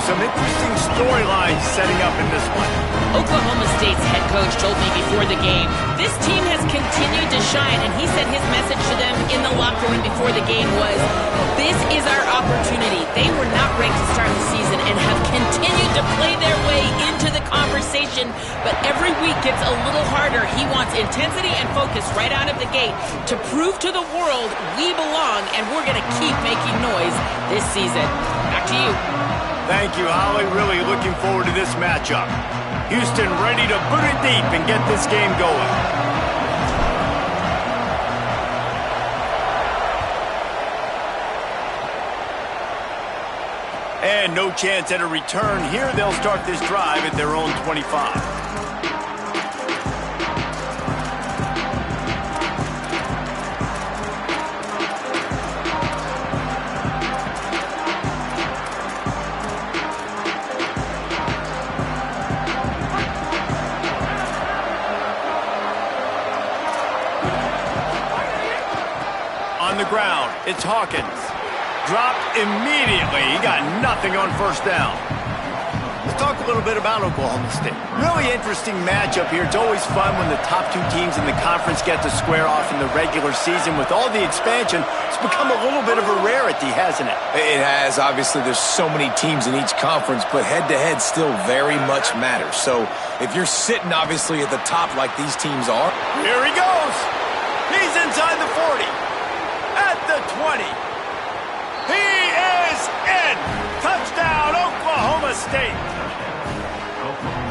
some interesting storylines setting up in this one. Oklahoma State's head coach told me before the game, this team has continued to shine, and he said his message to them in the locker room before the game was, this is our opportunity. They were not ranked to start the season and have continued to play their way into the conversation, but every week gets a little harder. He wants intensity and focus right out of the gate to prove to the world we belong, and we're going to keep making noise this season. Back to you. Thank you, Holly. Really looking forward to this matchup. Houston ready to boot it deep and get this game going. And no chance at a return here. They'll start this drive at their own 25. On the ground, it's Hawkins. Dropped immediately. He got nothing on first down. Let's talk a little bit about Oklahoma State. Really interesting matchup here. It's always fun when the top two teams in the conference get to square off in the regular season. With all the expansion, it's become a little bit of a rarity, hasn't it? It has. Obviously, there's so many teams in each conference, but head-to-head still very much matters. So if you're sitting, obviously, at the top like these teams are. Here he goes. He's inside the 40. At the 20. He is in. Touchdown, Oklahoma State.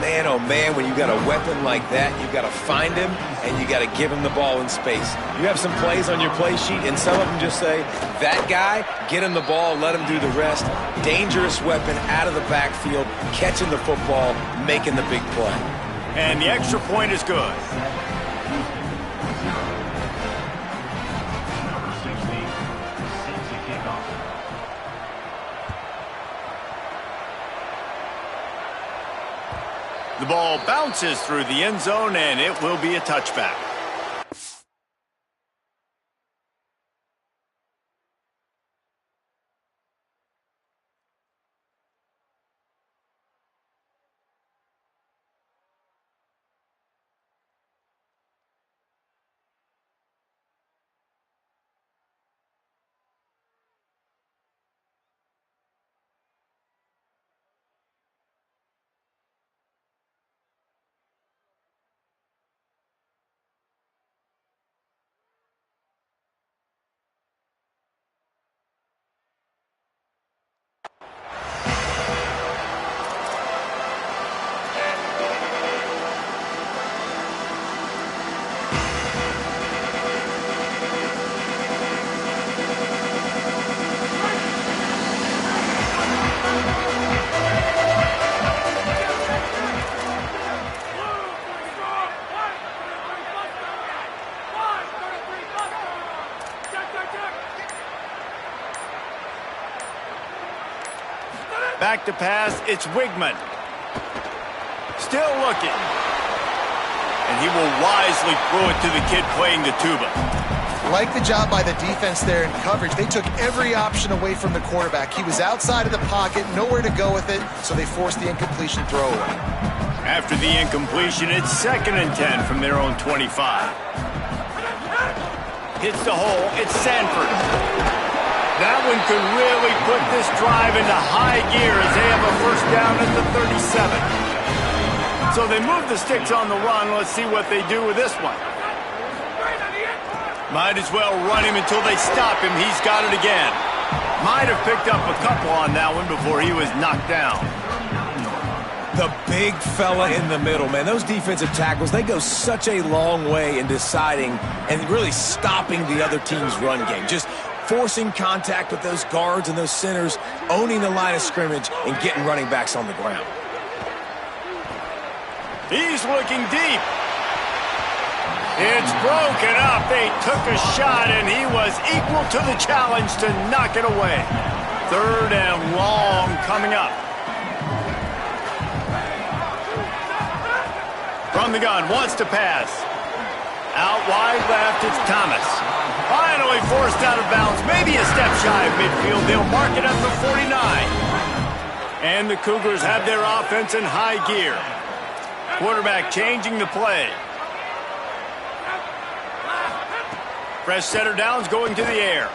Man, oh man, when you got a weapon like that, you got to find him and you got to give him the ball in space. You have some plays on your play sheet, and some of them just say, that guy, get him the ball, let him do the rest. Dangerous weapon out of the backfield, catching the football, making the big play. And the extra point is good. The ball bounces through the end zone, and it will be a touchback. Back to pass, it's Wigman. Still looking. And he will wisely throw it to the kid playing the tuba. Like the job by the defense there in coverage. They took every option away from the quarterback. He was outside of the pocket, nowhere to go with it, so they forced the incompletion throwaway. After the incompletion, it's 2nd and 10 from their own 25. Hits the hole, it's Sanford. That one could really put this drive into high gear as they have a first down at the 37. So they move the sticks on the run. Let's see what they do with this one. Might as well run him until they stop him. He's got it again. Might have picked up a couple on that one before he was knocked down. The big fella in the middle, man. Those defensive tackles, they go such a long way in deciding and really stopping the other team's run game. Just forcing contact with those guards and those centers, owning the line of scrimmage, and getting running backs on the ground. He's looking deep. It's broken up. They took a shot, and he was equal to the challenge to knock it away. 3rd and long coming up. From the gun, wants to pass. Out wide left, it's Thomas. Finally forced out of bounds, maybe a step shy of midfield. They'll mark it up to 49. And the Cougars have their offense in high gear. Quarterback changing the play. Fresh set of downs going to the air.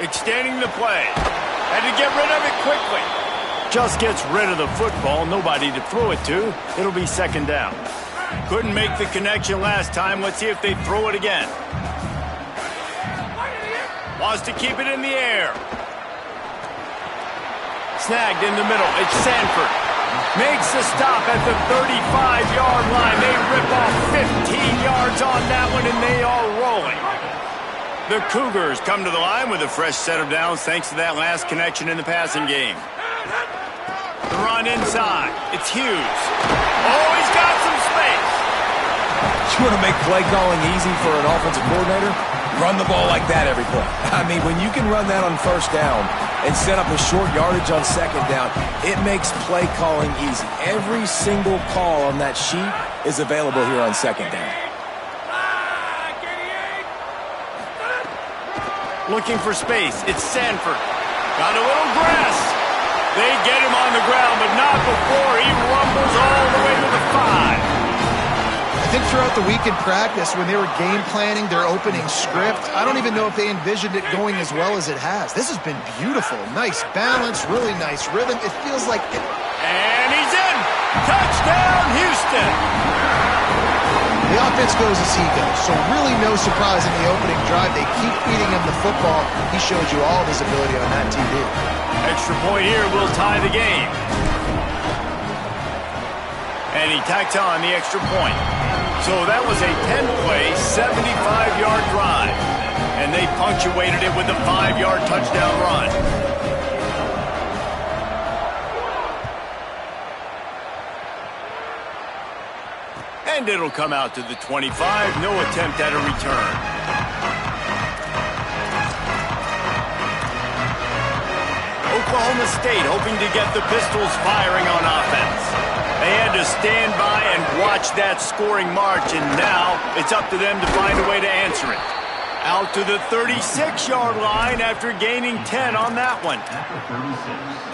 Extending the play. Had to get rid of it quickly. Just gets rid of the football. Nobody to throw it to. It'll be second down. Couldn't make the connection last time. Let's see if they throw it again. Wants to keep it in the air. Snagged in the middle. It's Sanford. Makes the stop at the 35-yard line. They rip off 15 yards on that one, and they are rolling. The Cougars come to the line with a fresh set of downs thanks to that last connection in the passing game. The run inside. It's Hughes. Oh, he's got some space. You want to make play calling easy for an offensive coordinator? Run the ball like that every play. I mean, when you can run that on first down and set up a short yardage on second down, it makes play calling easy. Every single call on that sheet is available here on second down. Looking for space. It's Sanford. Got a little grass. They get him on the ground, but not before he rumbles all the way to the 5. I think throughout the week in practice, when they were game planning their opening script, I don't even know if they envisioned it going as well as it has. This has been beautiful. Nice balance, really nice rhythm. It feels like it. And he's in. Touchdown, Houston. The offense goes as he goes, so really no surprise in the opening drive. They keep feeding him the football. He showed you all of his ability on that TV. Extra point here will tie the game. And he tacks on the extra point. So that was a 10-play, 75-yard drive. And they punctuated it with a 5-yard touchdown run. And it'll come out to the 25. No attempt at a return. Oklahoma State hoping to get the Pistols firing on offense. They had to stand by and watch that scoring march, and now it's up to them to find a way to answer it. Out to the 36-yard line after gaining 10 on that one.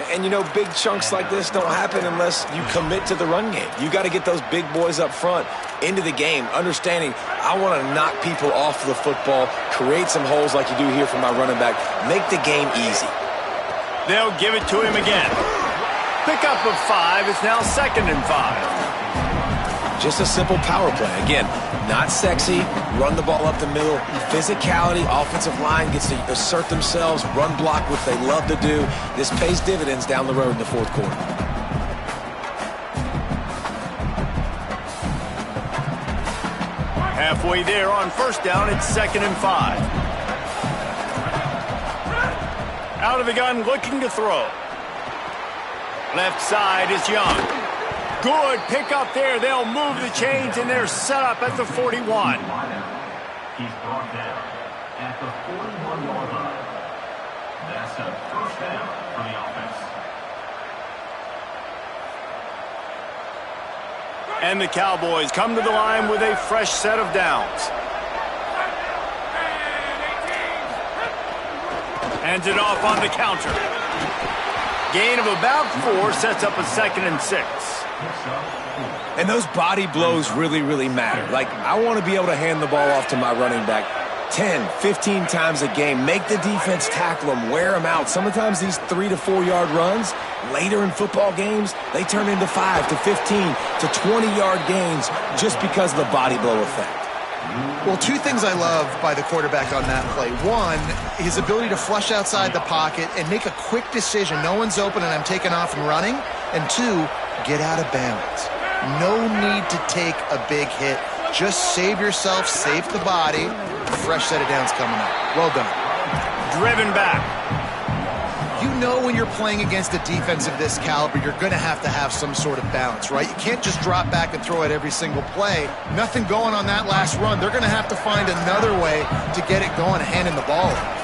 And, you know, big chunks like this don't happen unless you commit to the run game. You got to get those big boys up front into the game, understanding I want to knock people off the football, create some holes like you do here for my running back, make the game easy. They'll give it to him again. Pickup of 5. It's now 2nd and 5. Just a simple power play. Again, not sexy, run the ball up the middle, physicality, offensive line gets to assert themselves, run block, which they love to do. This pays dividends down the road in the fourth quarter. Halfway there on first down, it's 2nd and 5. Out of the gun, looking to throw. Left side is Young. Good pickup there. They'll move the chains, and they're set up at the 41. He's brought down at the 41-yard line. That's a first down for the offense. And the Cowboys come to the line with a fresh set of downs. Hands it off on the counter. Gain of about 4 sets up a 2nd and 6. And those body blows really, really matter. Like, I want to be able to hand the ball off to my running back 10, 15 times a game. Make the defense tackle them, wear them out. Sometimes these 3 to 4 yard runs, later in football games, they turn into 5 to 15 to 20-yard gains just because of the body blow effect. Well, 2 things I love by the quarterback on that play. 1, his ability to flush outside the pocket and make a quick decision. No one's open and I'm taking off and running. And 2, get out of bounds. No need to take a big hit. Just save yourself, save the body. Fresh set of downs coming up. Well done. Driven back. You know when you're playing against a defense of this caliber, you're going to have some sort of balance, right? You can't just drop back and throw it every single play. Nothing going on that last run. They're going to have to find another way to get it going, handing the ball off.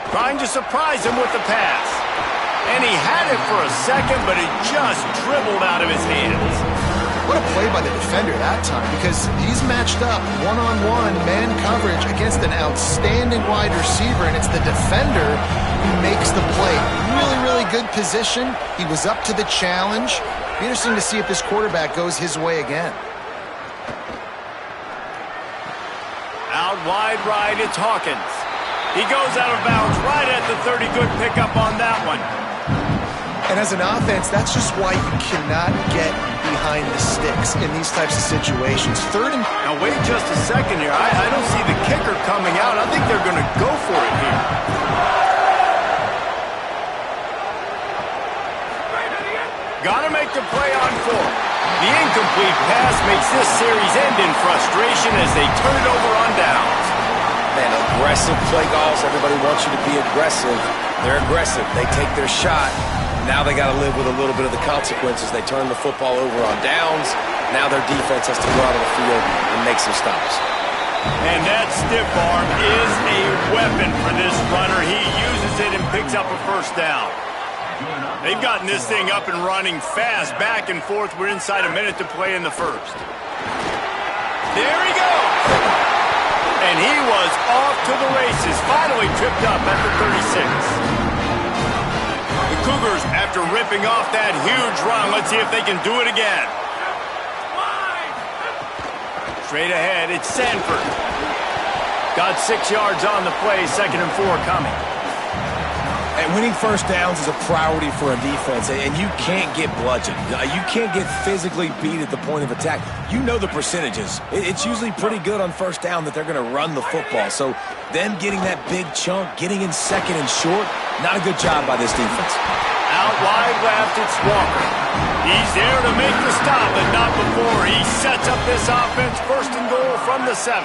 Trying to surprise him with the pass. And he had it for a second, but it just dribbled out of his hands. What a play by the defender that time, because he's matched up one-on-one man coverage against an outstanding wide receiver, and it's the defender who makes the play. Really, really good position. He was up to the challenge. Be interesting to see if this quarterback goes his way again. Out wide right, it's Hawkins. He goes out of bounds right at the 30. Good pickup on that one. And as an offense, that's just why you cannot get behind the sticks in these types of situations. Third and... Now wait just a second here. I don't see the kicker coming out. I think they're going to go for it here. Got to make the play on fourth. The incomplete pass makes this series end in frustration as they turn it over on downs. Man, aggressive play calls. Everybody wants you to be aggressive. They're aggressive. They take their shot. Now they got to live with a little bit of the consequences. They turn the football over on downs. Now their defense has to go out on the field and make some stops. And that stiff arm is a weapon for this runner. He uses it and picks up a first down. They've gotten this thing up and running fast, back and forth. We're inside a minute to play in the first. There he goes. And he was off to the races. Finally tripped up at the 36. The Cougars, after ripping off that huge run, let's see if they can do it again. Straight ahead, it's Sanford. Got 6 yards on the play, 2nd and 4 coming. And winning first downs is a priority for a defense, and you can't get bludgeoned. You can't get physically beat at the point of attack. You know the percentages. It's usually pretty good on first down that they're going to run the football. So them getting that big chunk, getting in 2nd and short, not a good job by this defense. Out wide left, it's Walker. He's there to make the stop, but not before. He sets up this offense, 1st and goal from the 7.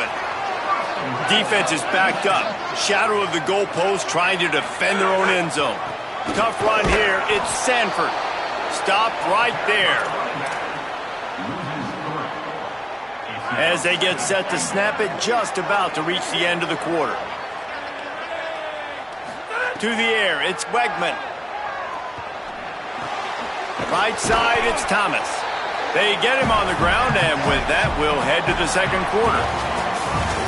Defense is backed up. Shadow of the goalpost, trying to defend their own end zone. Tough run here. It's Sanford. Stopped right there. As they get set to snap it, just about to reach the end of the quarter. To the air, it's Wegman. Right side, it's Thomas. They get him on the ground, and with that, we'll head to the 2nd quarter.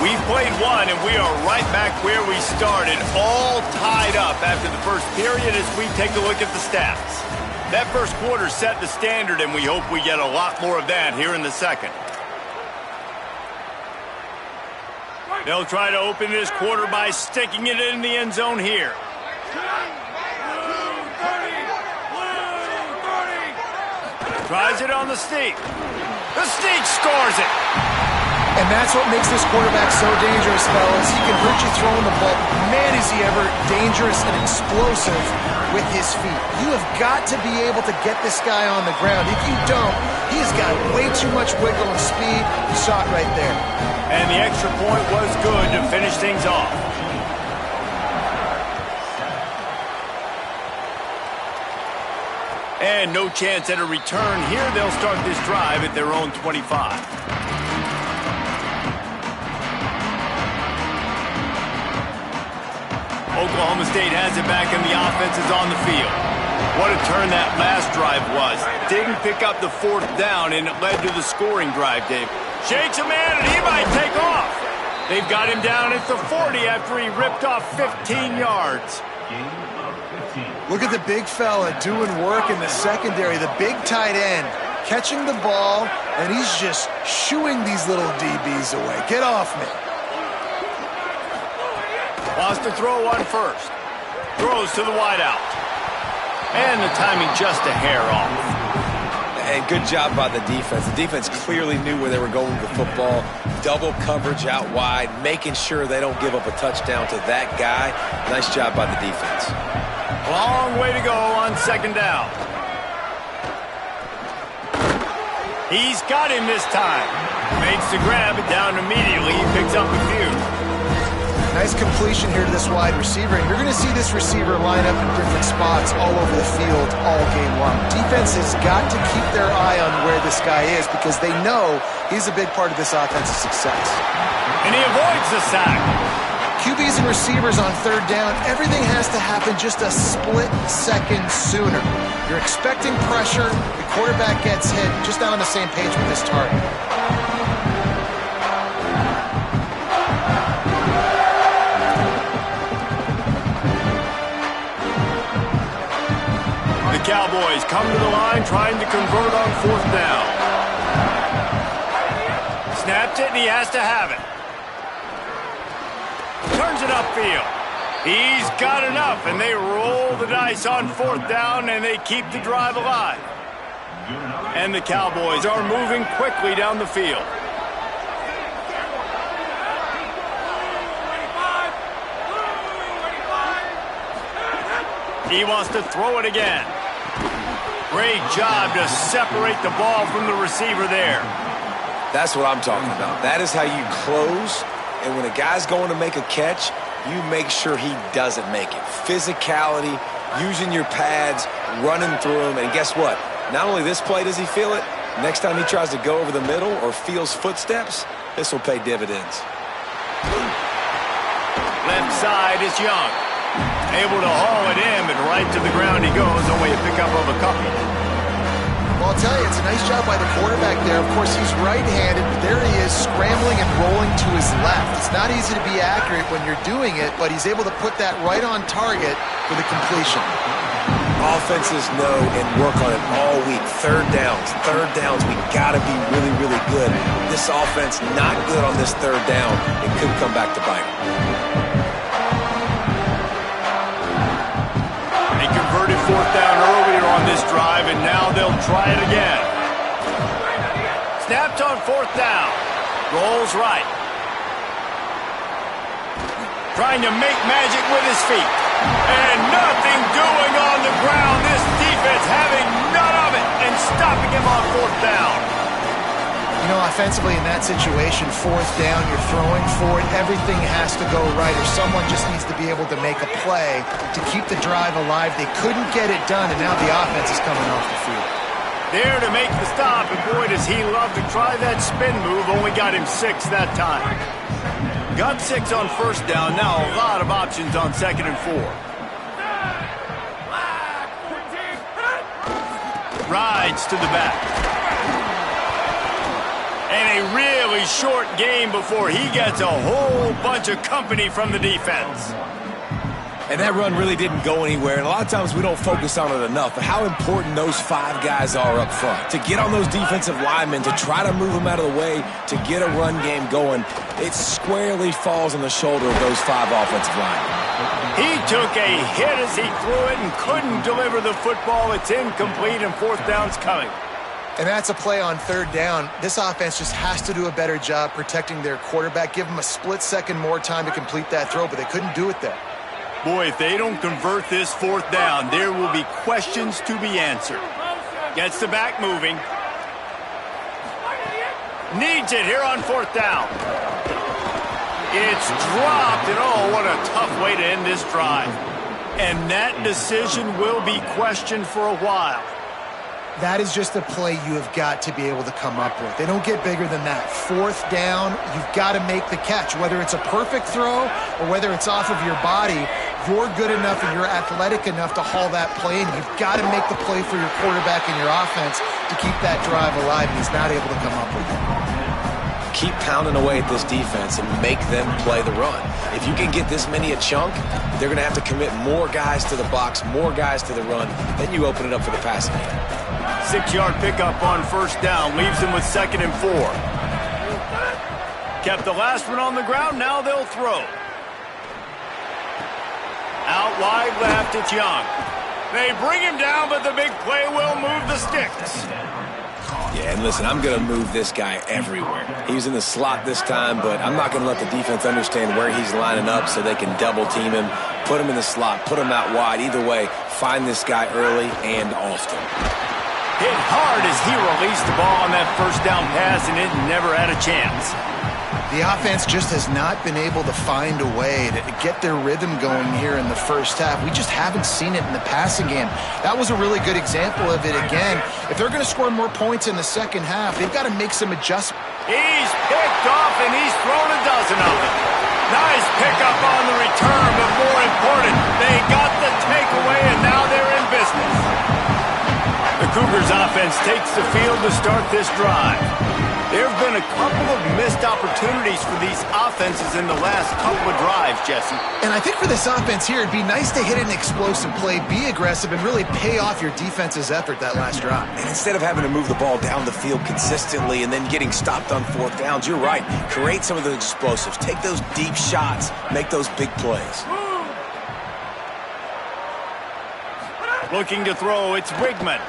We've played one, and we are right back where we started, all tied up after the first period as we take a look at the stats. That first quarter set the standard, and we hope we get a lot more of that here in the 2nd. They'll try to open this quarter by sticking it in the end zone here. Tries it on the sneak. The sneak scores it. And that's what makes this quarterback so dangerous, fellas. He can hurt you throwing the ball. Man, is he ever dangerous and explosive with his feet. You have got to be able to get this guy on the ground. If you don't, he's got way too much wiggle and speed. You saw it right there. And the extra point was good to finish things off. And no chance at a return here. They'll start this drive at their own 25. Oklahoma State has it back and the offense is on the field. What a turn that last drive was. Didn't pick up the 4th down and it led to the scoring drive, Dave. Shakes a man and he might take off. They've got him down at the 40 after he ripped off 15 yards. Look at the big fella doing work in the secondary, the big tight end, catching the ball, and he's just shooing these little DBs away. Get off me. Wants to throw on first. Throws to the wideout. And the timing just a hair off. And good job by the defense. The defense clearly knew where they were going with the football. Double coverage out wide, making sure they don't give up a touchdown to that guy. Nice job by the defense. Long way to go on 2nd down. He's got him this time. Makes the grab, down immediately. He picks up a few. Nice completion here to this wide receiver. And you're going to see this receiver line up in different spots all over the field all game long. Defense has got to keep their eye on where this guy is because they know he's a big part of this offensive success. And he avoids the sack. QBs and receivers on third down, everything has to happen just a split second sooner. You're expecting pressure, the quarterback gets hit, just not on the same page with this target. The Cowboys come to the line trying to convert on fourth down. Snaps it, and he has to have it. Turns it upfield. He's got enough, and they roll the dice on fourth down, and they keep the drive alive. And the Cowboys are moving quickly down the field. He wants to throw it again. Great job to separate the ball from the receiver there. That's what I'm talking about. That is how you close. And when a guy's going to make a catch, you make sure he doesn't make it. Physicality, using your pads, running through them. And guess what? Not only this play does he feel it, next time he tries to go over the middle or feels footsteps, this will pay dividends. Left side is Young. Able to haul it in, but right to the ground he goes. Only a pickup of a couple. Well, I'll tell you, it's a nice job by the quarterback there. Of course, he's right-handed, but there he is scrambling and rolling to his left. It's not easy to be accurate when you're doing it, but he's able to put that right on target for the completion. Offenses know and work on it all week. Third downs, we got to be really, really good. This offense not good on this third down. It could come back to bite. They converted fourth down earlier on this drive, and now they'll try it again. Snapped on fourth down. Rolls right. Trying to make magic with his feet. And nothing doing on the ground. This defense having none of it and stopping him on fourth down. You know, offensively in that situation, fourth down, you're throwing for it, everything has to go right, or someone just needs to be able to make a play to keep the drive alive. They couldn't get it done, and now the offense is coming off the field. There to make the stop, and boy, does he love to try that spin move. Only got him 6 that time. Got 6 on first down. Now a lot of options on second and 4. Rides to the back. And a really short game before he gets a whole bunch of company from the defense. And that run really didn't go anywhere, and a lot of times we don't focus on it enough, but how important those 5 guys are up front. To get on those defensive linemen, to try to move them out of the way, to get a run game going, it squarely falls on the shoulder of those 5 offensive linemen. He took a hit as he threw it and couldn't deliver the football. It's incomplete, and fourth down's coming. And that's a play on third down. This offense just has to do a better job protecting their quarterback, give him a split second more time to complete that throw, but they couldn't do it there. Boy, if they don't convert this fourth down, there will be questions to be answered. Gets the back moving. Needs it here on fourth down. It's dropped, and oh, what a tough way to end this drive. And that decision will be questioned for a while. That is just a play you have got to be able to come up with. They don't get bigger than that. Fourth down, you've got to make the catch. Whether it's a perfect throw or whether it's off of your body, you're good enough and you're athletic enough to haul that play in. You've got to make the play for your quarterback and your offense to keep that drive alive, and he's not able to come up with it. Keep pounding away at this defense and make them play the run. If you can get this many a chunk, they're going to have to commit more guys to the box, more guys to the run. Then you open it up for the passing game. 6-yard pickup on first down. Leaves him with second and 4. Kept the last one on the ground. Now they'll throw. Out wide left, it's Young. They bring him down, but the big play will move the sticks. Yeah, and listen, I'm going to move this guy everywhere. He's in the slot this time, but I'm not going to let the defense understand where he's lining up so they can double team him, put him in the slot, put him out wide. Either way, find this guy early and often. Hit hard as he released the ball on that first down pass, and it never had a chance. The offense just has not been able to find a way to get their rhythm going here in the first half. We just haven't seen it in the passing game. That was a really good example of it again. If they're going to score more points in the second half, they've got to make some adjustments. He's picked off, and he's thrown a dozen of them. Nice pickup on the return, but more important, they got the takeaway, and now they're in business. The Cougars offense takes the field to start this drive. There have been a couple of missed opportunities for these offenses in the last couple of drives, Jesse. And I think for this offense here, it'd be nice to hit an explosive play, be aggressive, and really pay off your defense's effort that last drive. And instead of having to move the ball down the field consistently and then getting stopped on fourth downs, you're right. Create some of those explosives. Take those deep shots. Make those big plays. Looking to throw, it's Wigman.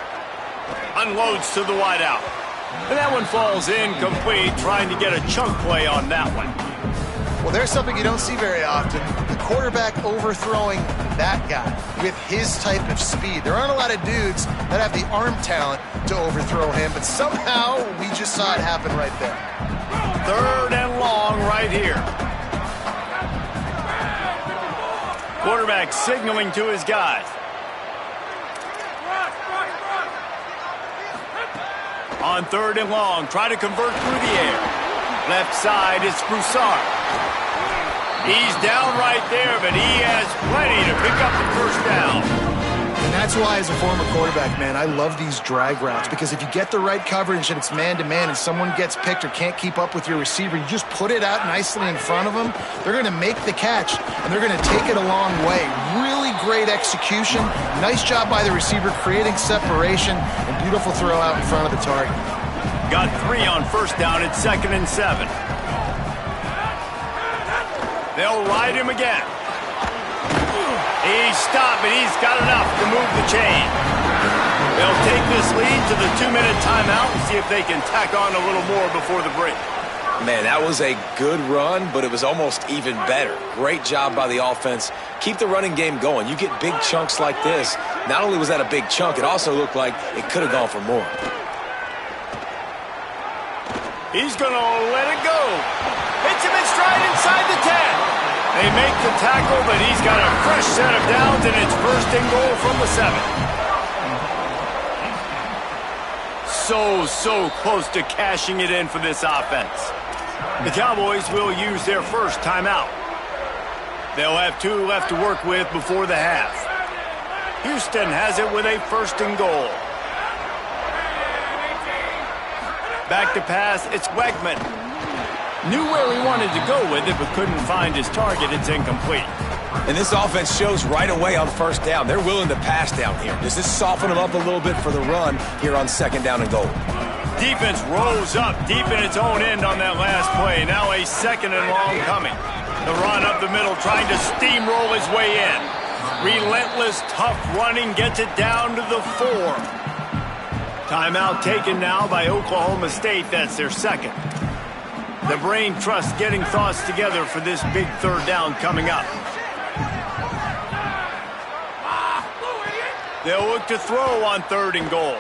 Unloads to the wideout. And that one falls incomplete, trying to get a chunk play on that one. Well, there's something you don't see very often. The quarterback overthrowing that guy with his type of speed. There aren't a lot of dudes that have the arm talent to overthrow him, but somehow we just saw it happen right there. 3rd and long right here. Quarterback signaling to his guys. On 3rd and long, try to convert through the air. Left side, it's Broussard. He's down right there, but he has plenty to pick up the first down. And that's why, as a former quarterback, man, I love these drag routes, because if you get the right coverage and it's man-to-man and someone gets picked or can't keep up with your receiver, you just put it out nicely in front of them, they're going to make the catch, and they're going to take it a long way. Really great execution. Nice job by the receiver creating separation, and beautiful throw out in front of the target. Got 3 on first down at 2nd and 7. They'll ride him again. He's stopped, but he's got enough to move the chain. They'll take this lead to the 2-minute timeout and see if they can tack on a little more before the break. Man, that was a good run, but it was almost even better. Great job by the offense. Keep the running game going. You get big chunks like this. Not only was that a big chunk, it also looked like it could have gone for more. He's going to let it go. Hits him in stride inside the 10. They make the tackle, but he's got a fresh set of downs, and it's 1st and goal from the 7. So close to cashing it in for this offense. The Cowboys will use their first timeout. They'll have 2 left to work with before the half. Houston has it with a 1st and goal. Back to pass, it's Wegman. Knew where he wanted to go with it, but couldn't find his target. It's incomplete. And this offense shows right away on 1st down. They're willing to pass down here. Does this soften them up a little bit for the run here on 2nd down and goal? Defense rose up deep in its own end on that last play. Now a 2nd and long coming. The run up the middle, trying to steamroll his way in. Relentless, tough running, gets it down to the 4. Timeout taken now by Oklahoma State. That's their 2nd. The brain trust getting thoughts together for this big 3rd down coming up. They'll look to throw on 3rd and goal.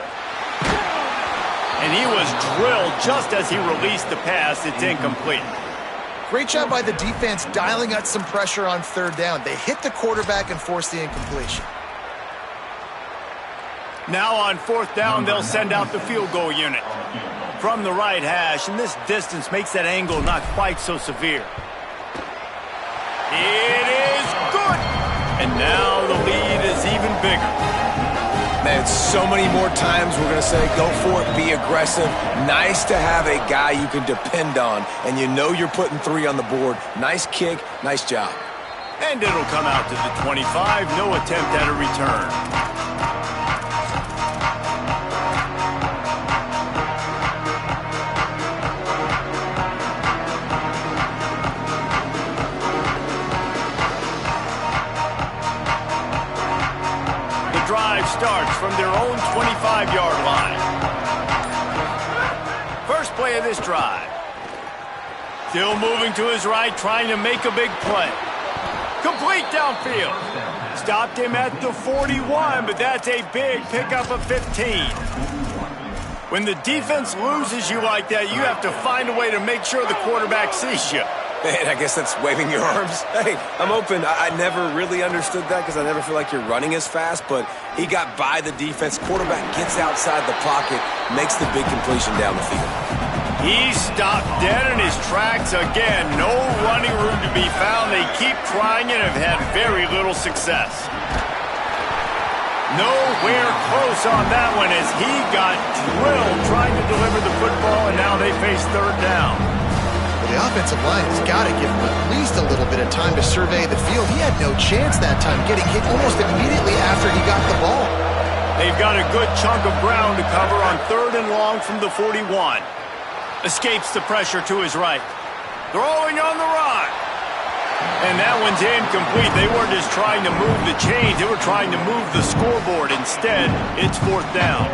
And he was drilled just as he released the pass. It's incomplete. Great job by the defense dialing out some pressure on 3rd down. They hit the quarterback and forced the incompletion. Now on 4th down, they'll send out the field goal unit. From the right hash, and this distance makes that angle not quite so severe. It is good! And now the lead is even bigger. Man, so many more times we're going to say, go for it, be aggressive. Nice to have a guy you can depend on, and you know you're putting 3 on the board. Nice kick, nice job. And it'll come out to the 25, no attempt at a return. Starts from their own 25-yard line. First play of this drive. Still moving to his right, trying to make a big play. Complete downfield. Stopped him at the 41, but that's a big pickup of 15. When the defense loses you like that, you have to find a way to make sure the quarterback sees you. Man, I guess that's waving your arms. Hey, I'm open. I never really understood that because I never feel like you're running as fast, but he got by the defense. Quarterback gets outside the pocket, makes the big completion down the field. He's stopped dead in his tracks again. No running room to be found. They keep trying and have had very little success. Nowhere close on that one as he got drilled trying to deliver the football, and now they face third down. Well, the offensive line has got to give him at least a little bit of time to survey the field. He had no chance that time, getting hit almost immediately after he got the ball. They've got a good chunk of ground to cover on 3rd and long from the 41. Escapes the pressure to his right. Throwing on the run. And that one's incomplete. They weren't just trying to move the chains. They were trying to move the scoreboard. Instead, it's 4th down.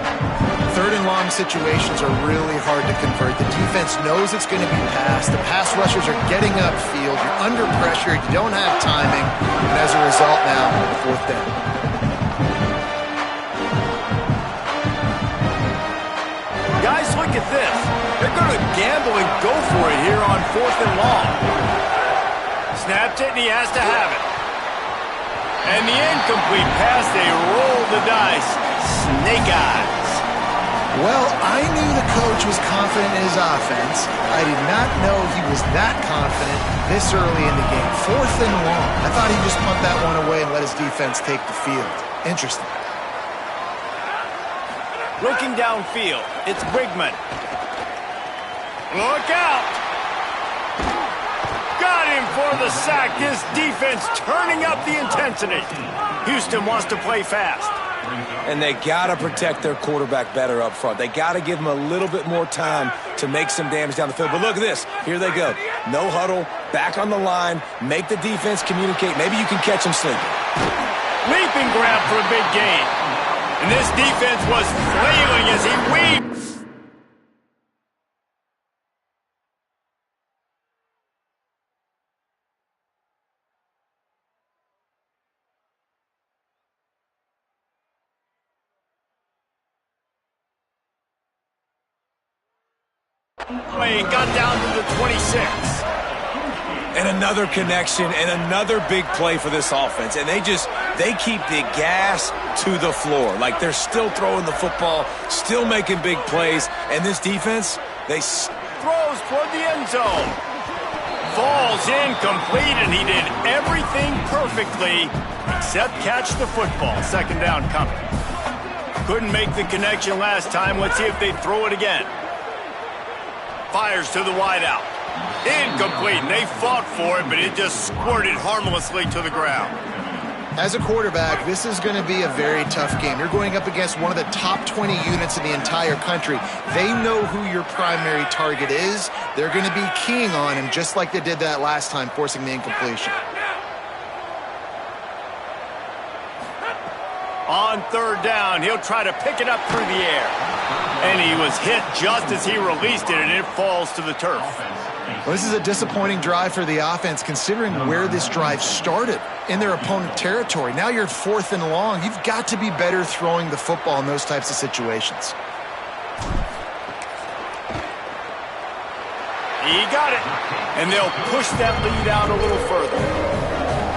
3rd and long situations are really hard to convert. The defense knows it's going to be passed. The pass rushers are getting upfield. You're under pressure. You don't have timing. And as a result now, 4th down. Guys, look at this. They're going to gamble and go for it here on 4th and long. Snapped it, and he has to have it. And the incomplete pass, they roll the dice. Snake eyes. Well, I knew the coach was confident in his offense. I did not know he was that confident this early in the game. 4th and long. I thought he'd just punt that one away and let his defense take the field. Interesting. Looking downfield, it's Brigman. Look out! Got him for the sack. This defense turning up the intensity. Houston wants to play fast. And they got to protect their quarterback better up front. They got to give him a little bit more time to make some damage down the field. But look at this. Here they go. No huddle, back on the line, make the defense communicate. Maybe you can catch him sleeping. Leaping grab for a big gain. And this defense was flailing as he weaves. Got down to the 26. And another connection and another big play for this offense. And they keep the gas to the floor. Like they're still throwing the football, still making big plays. And this defense, throws toward the end zone. Falls incomplete, and he did everything perfectly except catch the football. 2nd down coming. Couldn't make the connection last time. Let's see if they throw it again. Fires to the wideout. Incomplete. They fought for it, but it just squirted harmlessly to the ground. As a quarterback, this is going to be a very tough game. You're going up against one of the top 20 units in the entire country. They know who your primary target is. They're going to be keying on him just like they did that last time, forcing the incompletion. On 3rd down, he'll try to pick it up through the air. And he was hit just as he released it, and it falls to the turf. Well, this is a disappointing drive for the offense, considering where this drive started in their opponent territory. Now you're 4th and long. You've got to be better throwing the football in those types of situations. He got it. And they'll push that lead out a little further.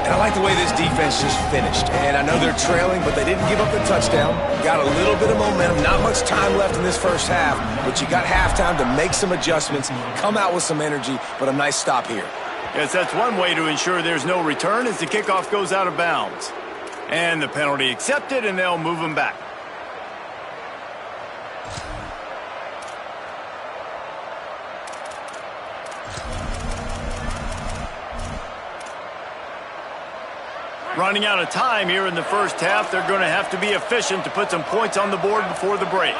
And I like the way this defense just finished. And I know they're trailing, but they didn't give up the touchdown. Got a little bit of momentum. Not much time left in this first half, but you got halftime to make some adjustments, come out with some energy, but a nice stop here. Yes, that's one way to ensure there's no return as the kickoff goes out of bounds. And the penalty accepted, and they'll move him back. Running out of time here in the first half. They're going to have to be efficient to put some points on the board before the break.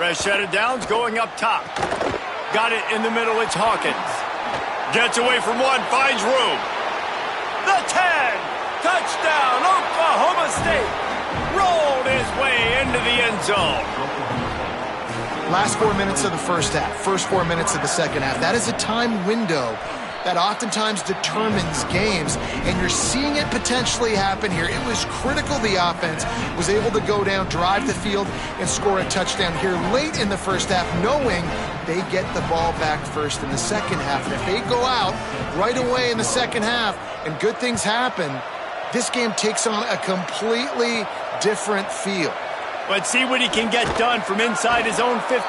Rashad Downs going up top. Got it in the middle. It's Hawkins. Gets away from one. Finds room. The 10. Touchdown, Oklahoma State. Rolled his way into the end zone. Last 4 minutes of the first half, first 4 minutes of the second half. That is a time window that oftentimes determines games, and you're seeing it potentially happen here. It was critical the offense was able to go down, drive the field, and score a touchdown here late in the first half, knowing they get the ball back first in the second half. And if they go out right away in the second half and good things happen, this game takes on a completely different feel. Let's see what he can get done from inside his own 15.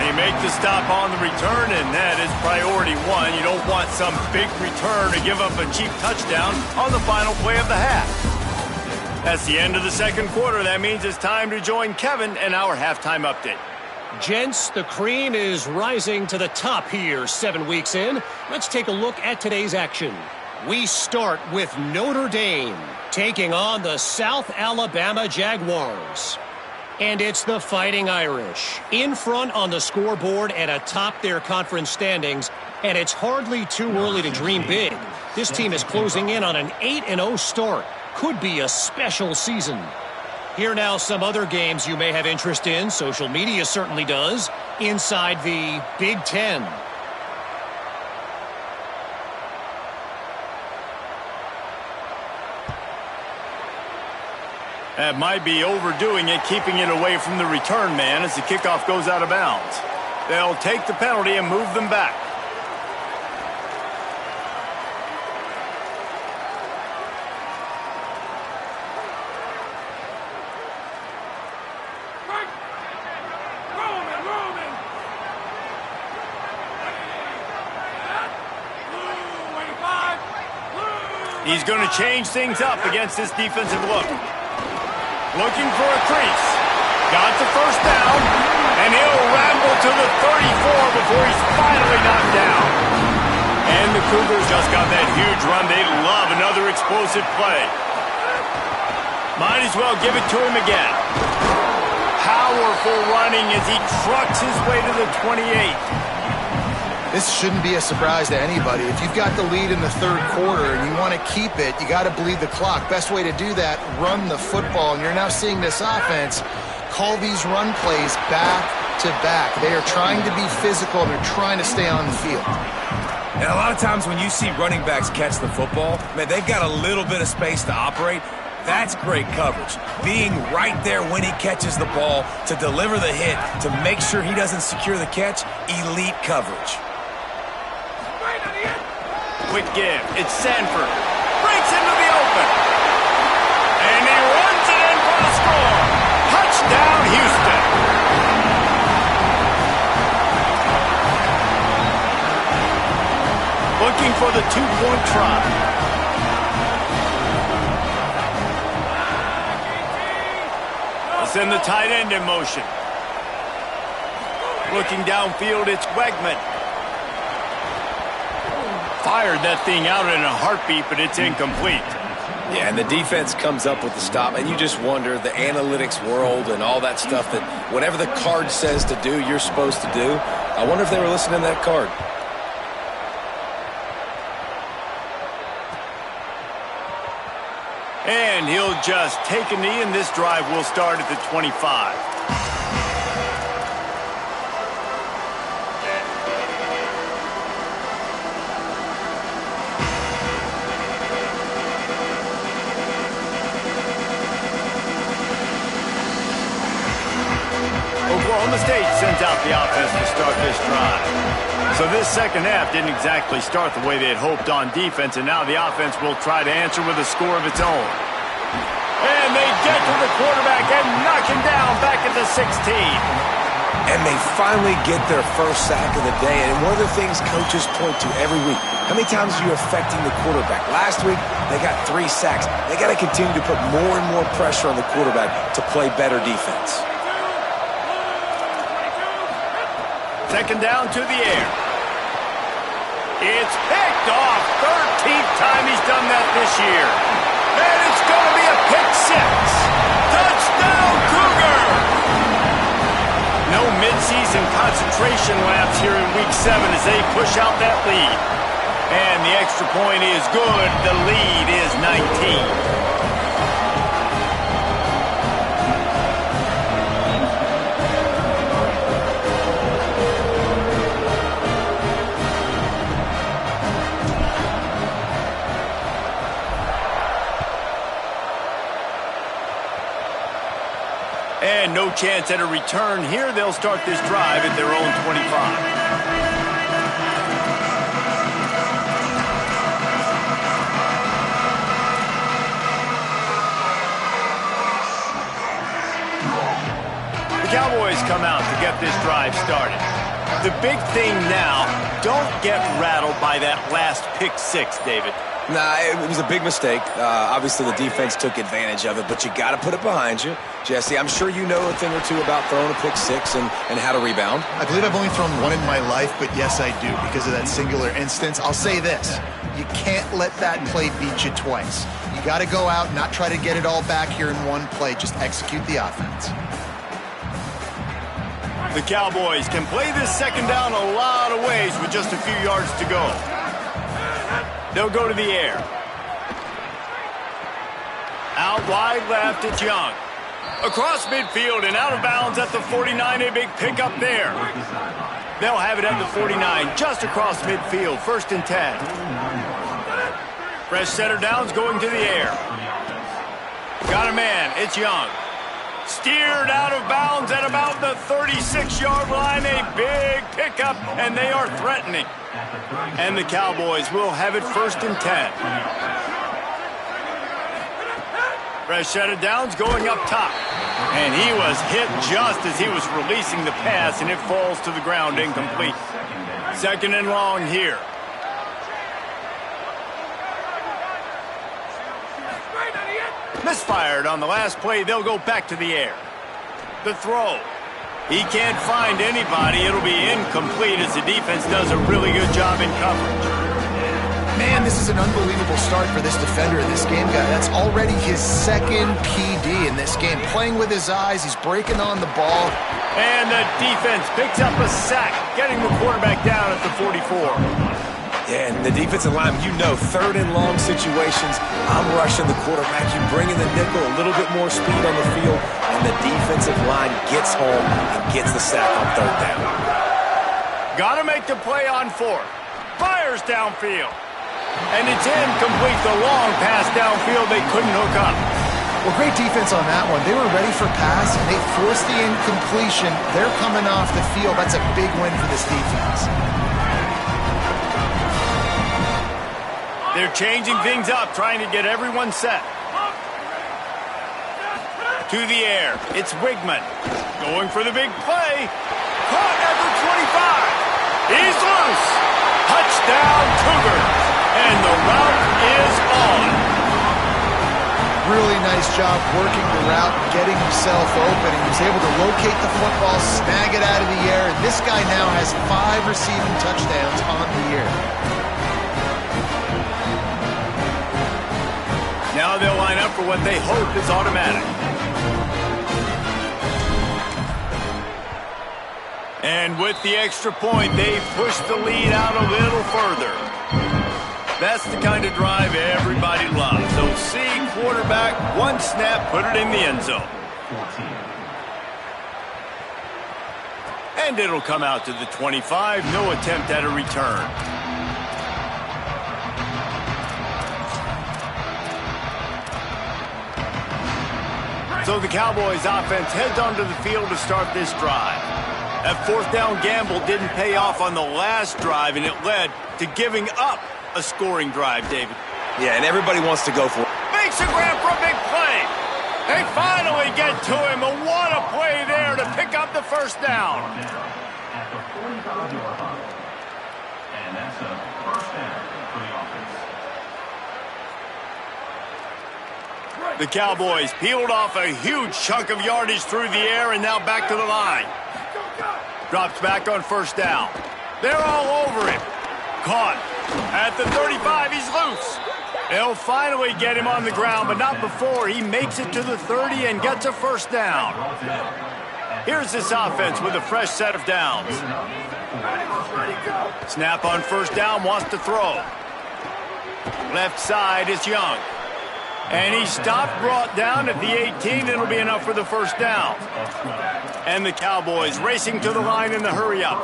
They make the stop on the return, and that is priority one. You don't want some big return to give up a cheap touchdown on the final play of the half. That's the end of the second quarter. That means it's time to join Kevin and our halftime update. Gents, the cream is rising to the top here 7 weeks in. Let's take a look at today's action. We start with Notre Dame taking on the South Alabama Jaguars. And it's the Fighting Irish in front on the scoreboard and atop their conference standings. And it's hardly too early to dream big. This team is closing in on an 8-0 start. Could be a special season. Here now some other games you may have interest in. Social media certainly does. Inside the Big Ten. That might be overdoing it, keeping it away from the return man as the kickoff goes out of bounds. They'll take the penalty and move them back. He's going to change things up against this defensive look. Looking for a crease. Got the first down, and he'll ramble to the 34 before he's finally knocked down. And the Cougars just got that huge run. They love another explosive play. Might as well give it to him again. Powerful running as he trucks his way to the 28. This shouldn't be a surprise to anybody. If you've got the lead in the third quarter and you want to keep it, you got to bleed the clock. Best way to do that, run the football. And you're now seeing this offense call these run plays back to back. They are trying to be physical and they're trying to stay on the field. And a lot of times when you see running backs catch the football, man, they've got a little bit of space to operate. That's great coverage. Being right there when he catches the ball to deliver the hit, to make sure he doesn't secure the catch, elite coverage. Quick give. It's Sanford. Breaks into the open. And he runs it in for the score. Touchdown, Houston. Looking for the two-point try. They'll send the tight end in motion. Looking downfield, it's Wegman. Fired that thing out in a heartbeat, but it's incomplete. Yeah, and the defense comes up with the stop, and you just wonder, the analytics world and all that stuff, that whatever the card says to do, you're supposed to do. I wonder if they were listening to that card. And he'll just take a knee, and this drive will start at the 25. Oklahoma State sends out the offense to start this drive. So this second half didn't exactly start the way they had hoped on defense, and now the offense will try to answer with a score of its own. And they get to the quarterback and knock him down back at the 16. And they finally get their first sack of the day, and one of the things coaches point to every week, how many times are you affecting the quarterback? Last week, they got 3 sacks. They got to continue to put more and more pressure on the quarterback to play better defense. Second down to the air. It's picked off. 13th time he's done that this year. And it's going to be a pick 6. Touchdown, Cougar! No midseason concentration laps here in Week 7 as they push out that lead. And the extra point is good. The lead is 19. And no chance at a return here. They'll start this drive at their own 25. Cowboys come out to get this drive started. The big thing now, don't get rattled by that last pick six, David. Nah, it was a big mistake. Obviously, the defense took advantage of it, but you got to put it behind you. Jesse, I'm sure you know a thing or two about throwing a pick six and how to rebound. I believe I've only thrown one in my life, but yes, I do, because of that singular instance. I'll say this. You can't let that play beat you twice. You got to go out, not try to get it all back here in one play. Just execute the offense. The Cowboys can play this second down a lot of ways with just a few yards to go. They'll go to the air. Out wide left, it's Young. Across midfield and out of bounds at the 49, a big pickup there. They'll have it at the 49, just across midfield, 1st and 10. Fresh setter downs going to the air. Got a man, it's Young. Steered out of bounds at about the 36-yard line, a big pickup, and they are threatening. And the Cowboys will have it 1st and 10. Fresh set of downs going up top. And he was hit just as he was releasing the pass, and it falls to the ground incomplete. 2nd and long here. Misfired on the last play. They'll go back to the air. The throw. He can't find anybody. It'll be incomplete as the defense does a really good job in coverage. Man, this is an unbelievable start for this defender in this game, guy. That's already his 2nd PD in this game. Playing with his eyes, he's breaking on the ball. And the defense picks up a sack, getting the quarterback down at the 44. Yeah, and the defensive line, you know, 3rd and long situations, I'm rushing the quarterback. You bring in the nickel, a little bit more speed on the field, and the defensive line gets home and gets the sack on 3rd down. Got to make the play on 4th. Fires downfield. And it's incomplete. The long pass downfield they couldn't hook up. Well, great defense on that one. They were ready for pass, and they forced the incompletion. They're coming off the field. That's a big win for this defense. They're changing things up, trying to get everyone set. To the air. It's Wigman. Going for the big play. Caught at the 25. He's loose. Touchdown, Cougars. And the route is on. Really nice job working the route, getting himself open, and he was able to locate the football, snag it out of the air, and this guy now has 5 receiving touchdowns on the year. Now they'll line up for what they hope is automatic. And with the extra point, they've pushed the lead out a little further. That's the kind of drive everybody loves. So see quarterback, 1 snap, put it in the end zone. 14. And it'll come out to the 25. No attempt at a return. So the Cowboys offense heads onto the field to start this drive. That 4th down gamble didn't pay off on the last drive, and it led to giving up a scoring drive, David. Yeah, and everybody wants to go for it. Makes a grab for a big play. They finally get to him, and what a play there to pick up the 1st down. At the 45-yard line. And that's a 1st down for the offense. The Cowboys peeled off a huge chunk of yardage through the air and now back to the line. Drops back on 1st down. They're all over him. Caught at the 35. He's loose. They'll finally get him on the ground, but not before he makes it to the 30 and gets a 1st down. Here's this offense with a fresh set of downs. Snap on 1st down, wants to throw. Left side is Young. And he stopped, brought down at the 18. It'll be enough for the 1st down. And the Cowboys racing to the line in the hurry-up.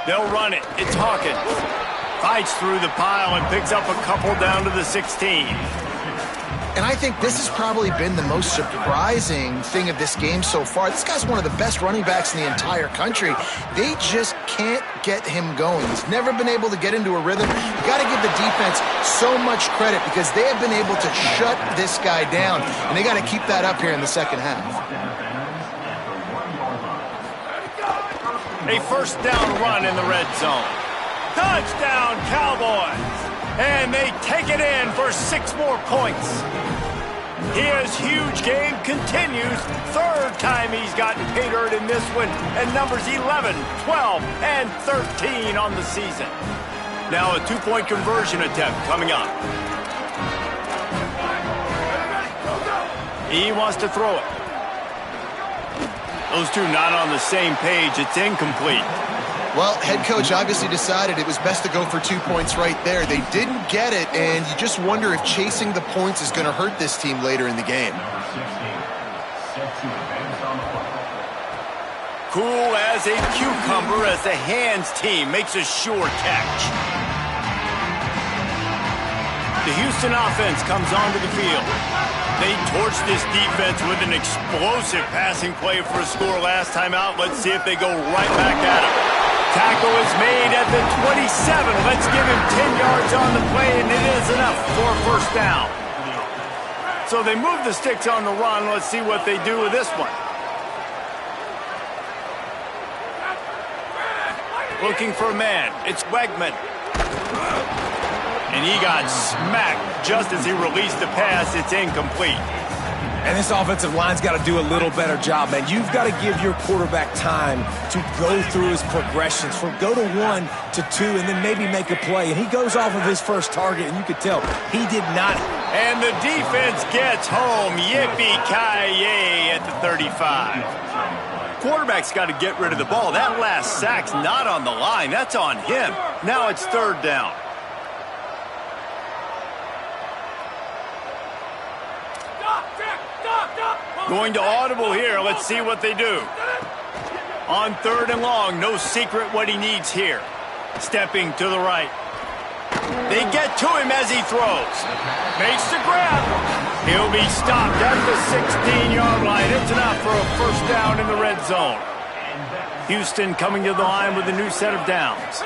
They'll run it. It's Hawkins. Fights through the pile and picks up a couple down to the 16. And I think this has probably been the most surprising thing of this game so far. This guy's one of the best running backs in the entire country. They just can't get him going. He's never been able to get into a rhythm. You got to give the defense so much credit because they have been able to shut this guy down, and they got to keep that up here in the second half. A first down run in the red zone. Touchdown, Cowboys! And they take it in for 6 more points. His huge game continues. 3rd time he's gotten pay dirt in this one. And numbers 11, 12, and 13 on the season. Now a 2-point conversion attempt coming up. He wants to throw it. Those two not on the same page. It's incomplete. Well, head coach obviously decided it was best to go for 2 points right there. They didn't get it, and you just wonder if chasing the points is going to hurt this team later in the game. Cool as a cucumber as the hands team makes a sure catch. The Houston offense comes onto the field. They torched this defense with an explosive passing play for a score last time out. Let's see if they go right back at him. Tackle is made at the 27. Let's give him 10 yards on the play, and it is enough for a first down. So they move the sticks on the run. Let's see what they do with this one. Looking for a man. It's Wegman. And he got smacked just as he released the pass. It's incomplete. And this offensive line's got to do a little better job, man. You've got to give your quarterback time to go through his progressions from go to 1 to 2 and then maybe make a play. And he goes off of his first target, and you could tell he did not. And the defense gets home. Yippee-ki-yay at the 35. Quarterback's got to get rid of the ball. That last sack's not on the line. That's on him. Now it's 3rd down. Going to audible here. Let's see what they do. On 3rd and long, no secret what he needs here. Stepping to the right. They get to him as he throws. Makes the grab. He'll be stopped at the 16-yard line. It's enough for a first down in the red zone. Houston coming to the line with a new set of downs.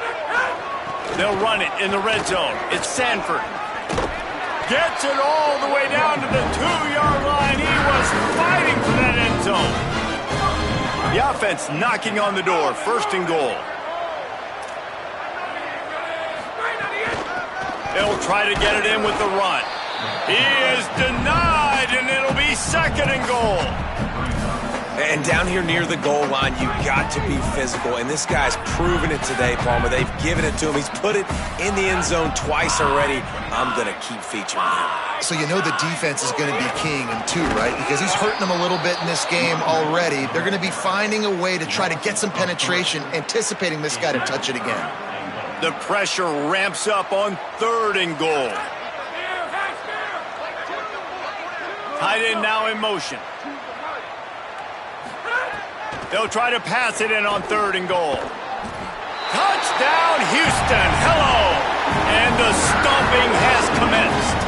They'll run it in the red zone. It's Sanford. Gets it all the way down to the 2-yard line. He was fighting for that end zone. The offense knocking on the door. 1st and goal. They'll try to get it in with the run. He is denied, and it'll be 2nd and goal. And down here near the goal line, you got to be physical. And this guy's proven it today, Palmer. They've given it to him. He's put it in the end zone twice already. I'm going to keep featuring him. So you know the defense is going to be keying him too, right? Because he's hurting them a little bit in this game already. They're going to be finding a way to try to get some penetration, anticipating this guy to touch it again. The pressure ramps up on 3rd and goal. Tight end now in motion. They'll try to pass it in on 3rd and goal. Touchdown, Houston. Hello. And the stomping has commenced.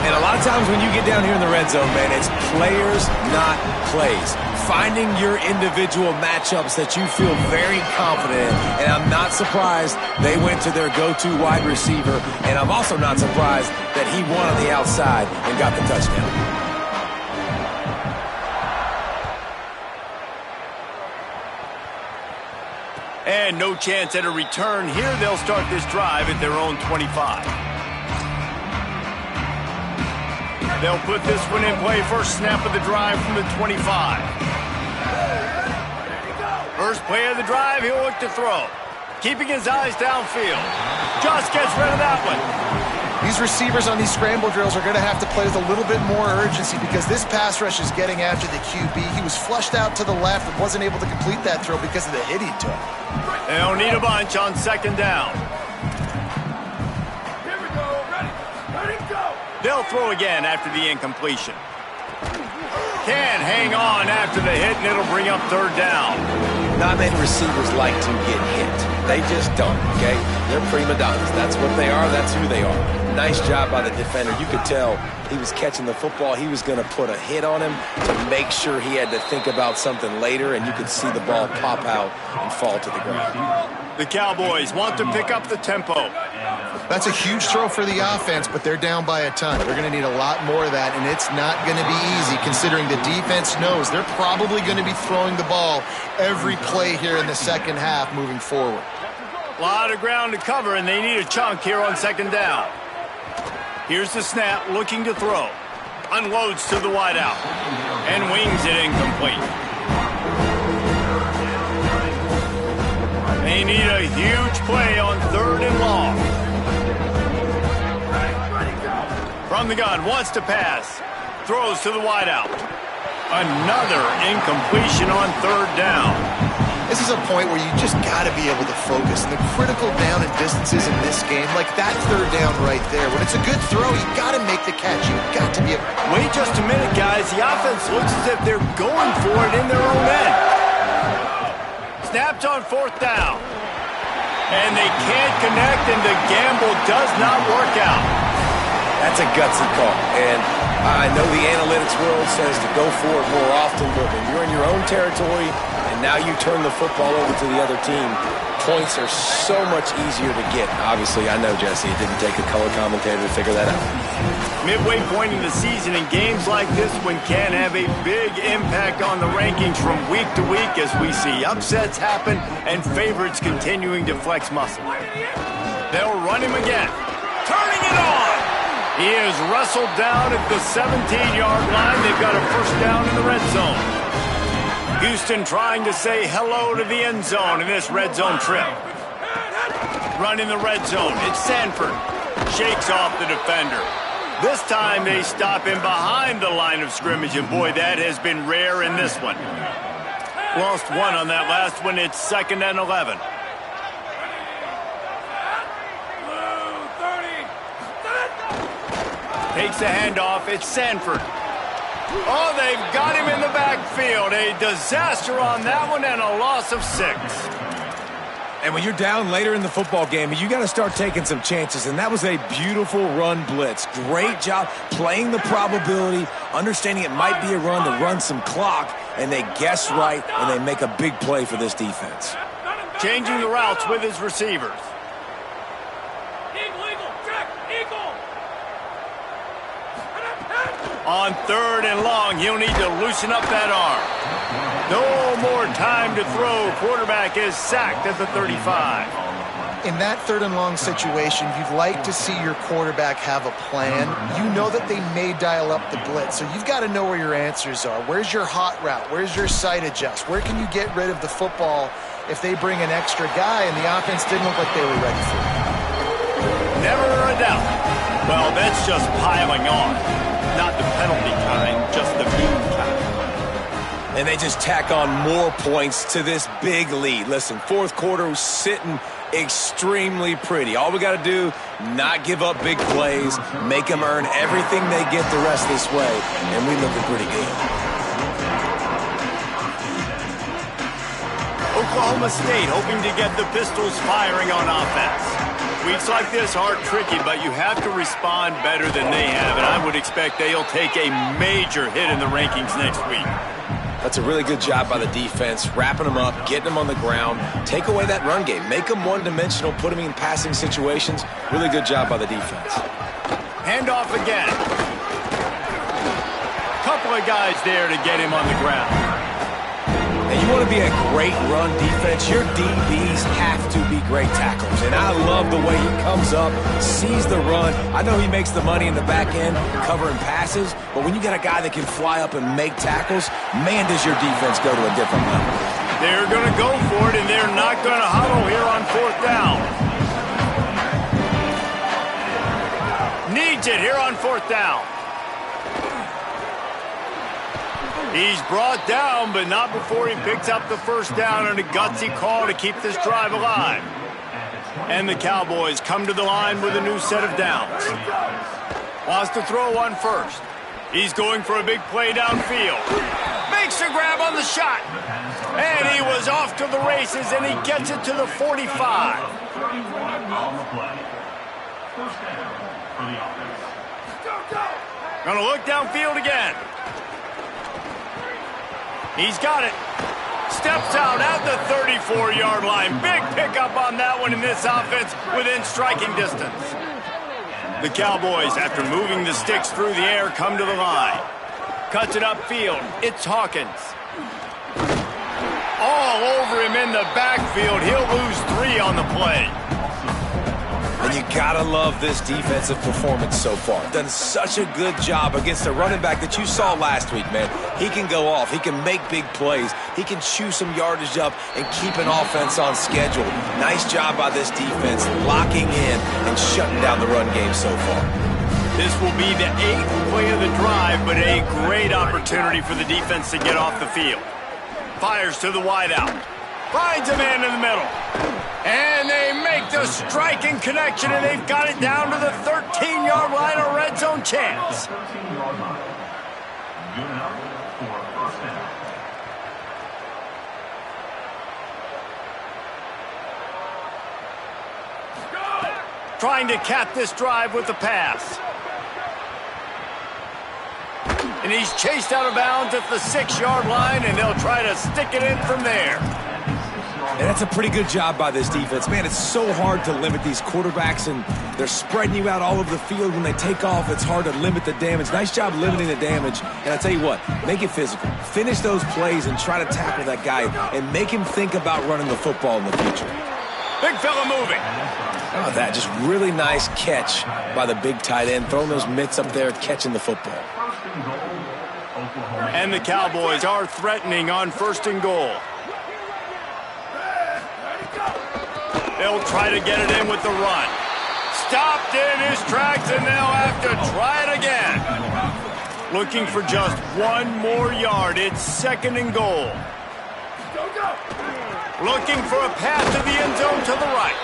And a lot of times when you get down here in the red zone, man, it's players, not plays. Finding your individual matchups that you feel very confident in. And I'm not surprised they went to their go-to wide receiver. And I'm also not surprised that he won on the outside and got the touchdown. And no chance at a return here. They'll start this drive at their own 25. They'll put this one in play. First snap of the drive from the 25. First play of the drive, he'll look to throw. Keeping his eyes downfield. Just gets rid of that one. These receivers on these scramble drills are going to have to play with a little bit more urgency because this pass rush is getting after the QB. He was flushed out to the left and wasn't able to complete that throw because of the hit he took. They'll need a bunch on 2nd down. Here we go. Ready, go. They'll throw again after the incompletion. Can't hang on after the hit, and it'll bring up third down. Not many receivers like to get hit. They just don't, okay? They're prima donnas. That's what they are. That's who they are. Nice job by the defender. You could tell he was catching the football. He was going to put a hit on him to make sure he had to think about something later, and you could see the ball pop out and fall to the ground. The Cowboys want to pick up the tempo. That's a huge throw for the offense, but they're down by a ton. They're going to need a lot more of that, and it's not going to be easy considering the defense knows they're probably going to be throwing the ball every play here in the second half moving forward. A lot of ground to cover, and they need a chunk here on second down. Here's the snap, looking to throw. Unloads to the wideout and wings it incomplete. They need a huge play on third and long. From the gun, wants to pass. Throws to the wideout. Another incompletion on third down. This is a point where you just got to be able to focus. And the critical down and distances in this game, like that third down right there, when it's a good throw, you got to make the catch. You got to be able. Wait just a minute, guys. The offense looks as if they're going for it in their own end. Snapped on fourth down. And they can't connect, and the gamble does not work out. That's a gutsy call. And I know the analytics world says to go for it more often, but when you're in your own territory and now you turn the football over to the other team, points are so much easier to get. Obviously, I know, Jesse, it didn't take a color commentator to figure that out. Midway point in the season, and games like this one can have a big impact on the rankings from week to week as we see upsets happen and favorites continuing to flex muscle. They'll run him again. Turning it on! He is wrestled down at the 17-yard line. They've got a first down in the red zone. Houston trying to say hello to the end zone in this red zone trip. Run in the red zone. It's Sanford. Shakes off the defender. This time they stop him behind the line of scrimmage, and boy, that has been rare in this one. Lost one on that last one. It's 2nd and 11. Takes the handoff. It's Sanford. Oh, they've got him in the backfield. A disaster on that one and a loss of 6. And when you're down later in the football game, you got to start taking some chances. And that was a beautiful run blitz. Great job playing the probability, understanding it might be a run to run some clock, and they guess right, and they make a big play for this defense. Changing the routes with his receivers. On 3rd and long, he'll need to loosen up that arm. No more time to throw. Quarterback is sacked at the 35. In that 3rd and long situation, you'd like to see your quarterback have a plan. You know that they may dial up the blitz, so you've got to know where your answers are. Where's your hot route? Where's your sight adjust? Where can you get rid of the football if they bring an extra guy and the offense didn't look like they were ready for it? Never a doubt. Well, that's just piling on. Not the penalty kind, just the mean kind. And they just tack on more points to this big lead. Listen, 4th quarter was sitting extremely pretty. All we got to do, not give up big plays, make them earn everything they get the rest of this way, and we looking pretty good. Oklahoma State hoping to get the Pistols firing on offense. Weeks like this are tricky, but you have to respond better than they have, and I would expect they'll take a major hit in the rankings next week. That's a really good job by the defense, wrapping them up, getting them on the ground, take away that run game, make them one-dimensional, put them in passing situations. Really good job by the defense. Handoff again. Couple of guys there to get him on the ground. And you want to be a great run defense, your DBs have to be great tacklers. And I love the way he comes up, sees the run. I know he makes the money in the back end covering passes, but when you got a guy that can fly up and make tackles, man, does your defense go to a different level. They're going to go for it, and they're not going to huddle here on 4th down. Needs it here on 4th down. He's brought down, but not before he picks up the first down and a gutsy call to keep this drive alive. And the Cowboys come to the line with a new set of downs. Wants to throw on 1st. He's going for a big play downfield. Makes the grab on the shot. And he was off to the races, and he gets it to the 45. 31 on the play. First down for the offense. Gonna look downfield again. He's got it. Steps out at the 34-yard line. Big pickup on that one in this offense within striking distance. The Cowboys, after moving the sticks through the air, come to the line. Cuts it upfield. It's Hawkins. All over him in the backfield. He'll lose 3 on the play. And you gotta love this defensive performance so far. Done such a good job against a running back that you saw last week, man. He can go off. He can make big plays. He can chew some yardage up and keep an offense on schedule. Nice job by this defense locking in and shutting down the run game so far. This will be the 8th play of the drive, but a great opportunity for the defense to get off the field. Fires to the wideout. Finds a man in the middle. And they make the striking connection, and they've got it down to the 13-yard line, a red zone chance. 13-yard line. Good enough for a first down. Trying to cap this drive with the pass. And he's chased out of bounds at the 6-yard line, and they'll try to stick it in from there. And that's a pretty good job by this defense. Man, it's so hard to limit these quarterbacks, and they're spreading you out all over the field. When they take off, it's hard to limit the damage. Nice job limiting the damage. And I tell you what, make it physical. Finish those plays and try to tackle that guy and make him think about running the football in the future. Big fella moving. Oh, that just really nice catch by the big tight end, throwing those mitts up there, catching the football. First and goal, Oklahoma. And the Cowboys are threatening on 1st and goal. They'll try to get it in with the run. Stopped in his tracks, and they'll have to try it again. Looking for just 1 more yard. It's 2nd and goal. Looking for a pass to the end zone to the right.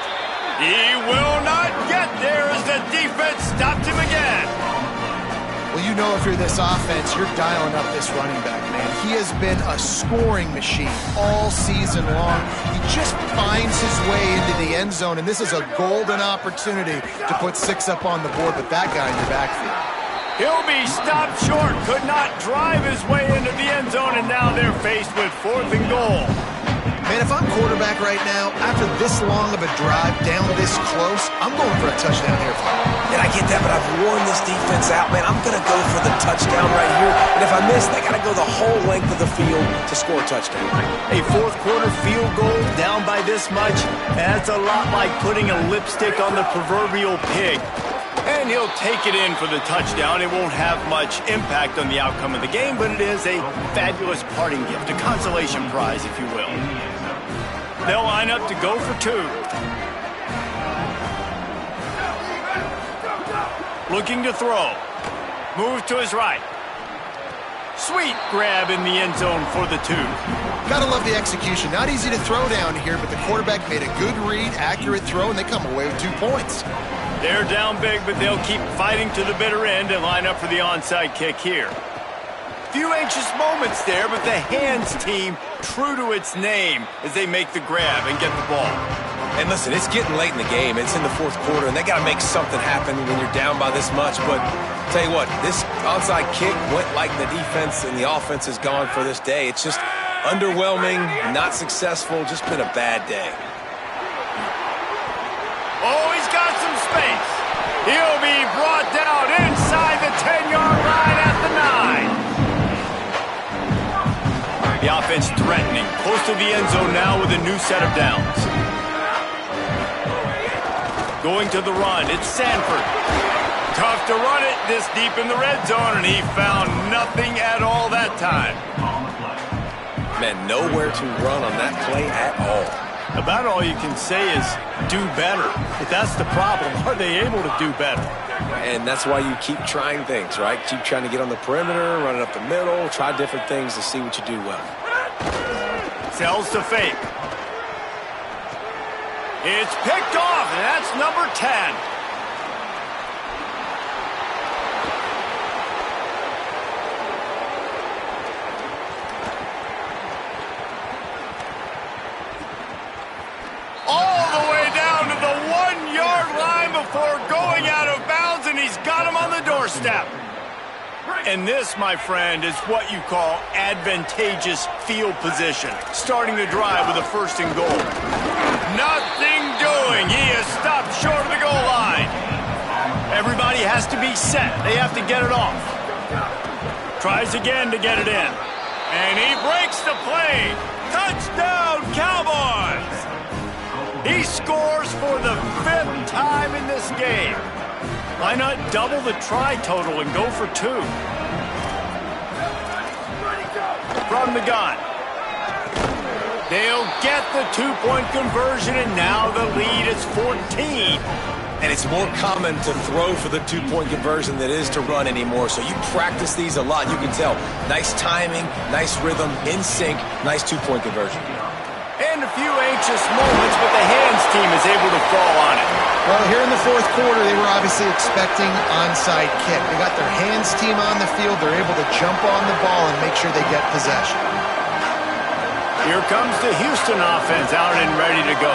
He will not get there as the defense stopped him again. Well, you know if you're this offense, you're dialing up this running back, man. He has been a scoring machine all season long. He just finds his way into the end zone, and this is a golden opportunity to put 6 up on the board with that guy in your backfield. He'll be stopped short, could not drive his way into the end zone, and now they're faced with 4th and goal. Man, if I'm quarterback right now, after this long of a drive down this close, I'm going for a touchdown here. And I get that, but I've worn this defense out, man. I'm going to go for the touchdown right here. And if I miss, they got to go the whole length of the field to score a touchdown. A 4th quarter field goal down by this much, that's a lot like putting a lipstick on the proverbial pig. And he'll take it in for the touchdown. It won't have much impact on the outcome of the game, but it is a fabulous parting gift, a consolation prize, if you will. They'll line up to go for 2. Looking to throw. Move to his right. Sweet grab in the end zone for the 2. Gotta love the execution. Not easy to throw down here, but the quarterback made a good read, accurate throw, and they come away with 2 points. They're down big, but they'll keep fighting to the bitter end and line up for the onside kick here. Few anxious moments there, but the hands team true to its name as they make the grab and get the ball. And listen, it's getting late in the game. It's in the 4th quarter, and they got to make something happen when you're down by this much. But tell you what, this onside kick went like the defense and the offense is gone for this day. It's just underwhelming, not successful, just been a bad day. Oh, he's got some space. He'll be brought down inside the 10-yard line at the 9. The offense threatening, close to the end zone now with a new set of downs. Going to the run, it's Sanford. Tough to run it this deep in the red zone, and he found nothing at all that time. Man, nowhere to run on that play at all. About all you can say is do better. But that's the problem. Are they able to do better? And that's why you keep trying things, right? Keep trying to get on the perimeter, run it up the middle, try different things to see what you do well. Sells to fake. It's picked off, and that's number 10. step. And this, my friend, is what you call advantageous field position. Starting the drive with a first and goal. Nothing doing. He is stopped short of the goal line. Everybody has to be set. They have to get it off. Tries again to get it in. And he breaks the play. Touchdown, Cowboys! He scores for the 5th time in this game. Why not double the try total and go for 2? From the gun. They'll get the 2-point conversion, and now the lead is 14. And it's more common to throw for the 2-point conversion than it is to run anymore. So you practice these a lot. You can tell. Nice timing, nice rhythm, in sync, nice 2-point conversion. And a few anxious moments, but the hands team is able to fall on it. Well, here in the fourth quarter, they were obviously expecting onside kick. They got their hands team on the field. They're able to jump on the ball and make sure they get possession. Here comes the Houston offense out and ready to go.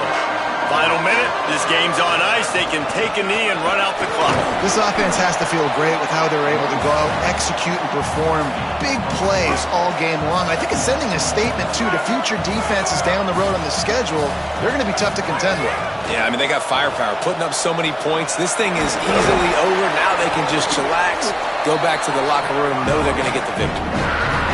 Final minute, this game's on ice. They can take a knee and run out the clock. This offense has to feel great with how they're able to go out, execute, and perform big plays all game long. I think it's sending a statement, too, to future defenses down the road on the schedule. They're going to be tough to contend with. Yeah, I mean, they got firepower, putting up so many points. This thing is easily over. Now they can just chillax, go back to the locker room, know they're going to get the victory.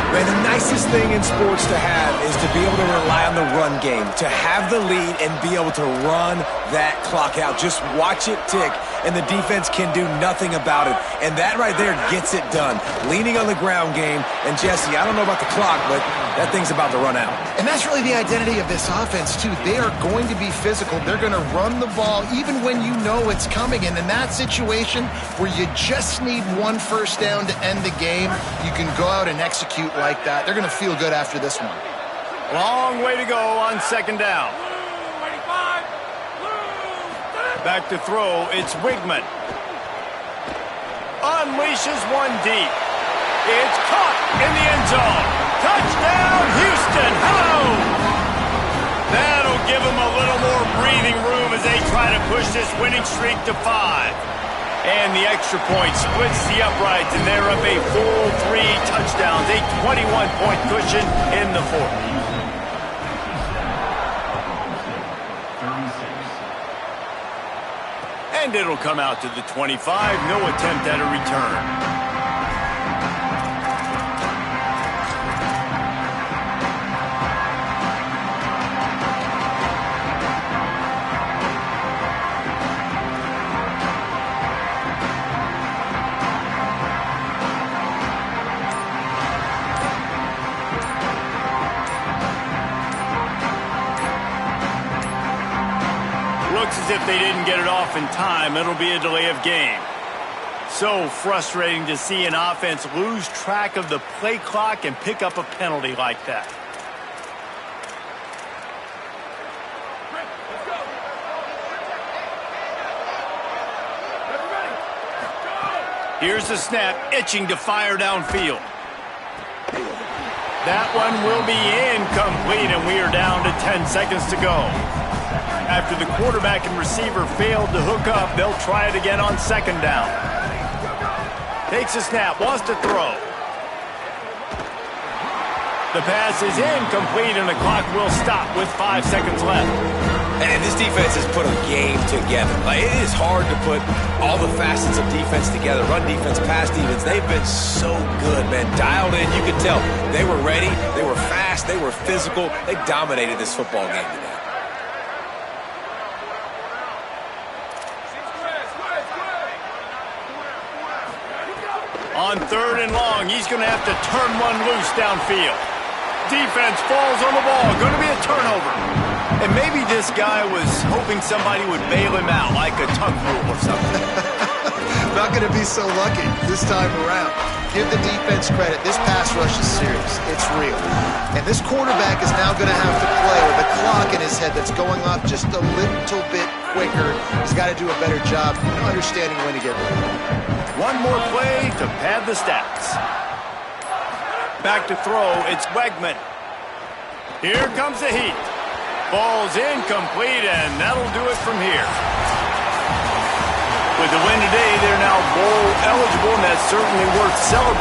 Man, the nicest thing in sports to have is to be able to rely on the run game, to have the lead and be able to run that clock out. Just watch it tick, and the defense can do nothing about it. And that right there gets it done. Leaning on the ground game, and Jesse, I don't know about the clock, but that thing's about to run out. And that's really the identity of this offense, too. They are going to be physical. They're going to run the ball even when you know it's coming. And in that situation where you just need 1 first down to end the game, you can go out and execute like that. They're going to feel good after this one. Long way to go on second down. Back to throw, it's Wigman. Unleashes one deep. It's caught in the end zone. Touchdown, Houston! Ho! That'll give them a little more breathing room as they try to push this winning streak to 5. And the extra point splits the uprights, and they're up a full 3 touchdowns, a 21-point cushion in the fourth. 36. And it'll come out to the 25, no attempt at a return. Looks as if they didn't get it off in time. It'll be a delay of game. So frustrating to see an offense lose track of the play clock and pick up a penalty like that. Here's the snap, itching to fire downfield. That one will be incomplete, and we are down to 10 seconds to go. After the quarterback and receiver failed to hook up, they'll try it again on second down. Takes a snap, wants to throw. The pass is incomplete, and the clock will stop with 5 seconds left. And this defense has put a game together. Like, it is hard to put all the facets of defense together. Run defense, pass defense. They've been so good, man. Dialed in. You could tell they were ready. They were fast. They were physical. They dominated this football game today. On third and long, he's going to have to turn one loose downfield. Defense falls on the ball. Going to be a turnover. And maybe this guy was hoping somebody would bail him out like a tuck rule or something. Not going to be so lucky this time around. Give the defense credit. This pass rush is serious. It's real. And this quarterback is now going to have to play with a clock in his head that's going off just a little bit quicker. He's got to do a better job understanding when to get ready. One more play to pad the stats. Back to throw, it's Wegman. Here comes the heat. Ball's incomplete, and that'll do it from here. With With the win today, they're now bowl eligible, and that's certainly worth celebrating.